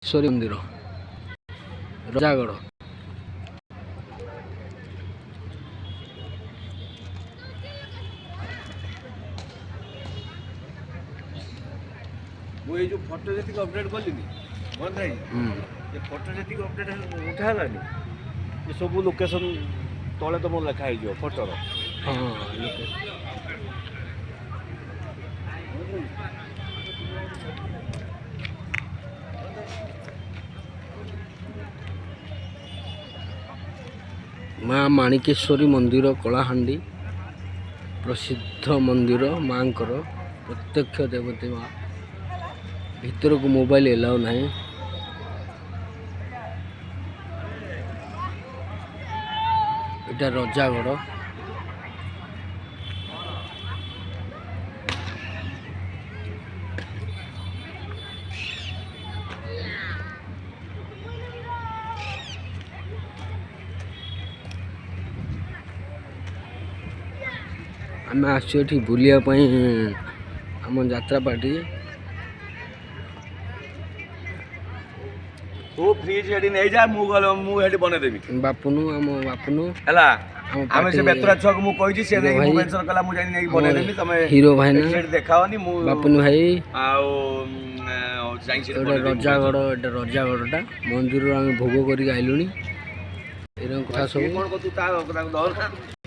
ईश्वरी मंदिर रजागढ़ मुझे जो फोटो जी अपडेट कली मन भाई ये फोटो जी अपडेट उठालानी ये सब लोकेशन तले तुम लिखाई फोटोर हाँ माँ माणिकेश्वरी मंदिर कलाहांडी प्रसिद्ध मंदिर माँ प्रत्यक्ष देवती माँ भीतर को मोबाइल एलाउ ना इटा रजागढ़ आम आसुठी बुलिया आम यात्रा पार्टी तू फ्रिज हेडी नहीं जा मु हेडी बने देबी बापुनु आम बापुनु हला आमे से बेतरा छक मु कहि छी से नहीं मु मेंशन कला मु जानि नहीं बने देबी तमे हीरो भाई ना सेट देखाओनी मु बापुनु भाई आउ जाई से रजागढ़टा मंदिर आम भोग करी आइलुनी एरम कथा सब कोन को तू ता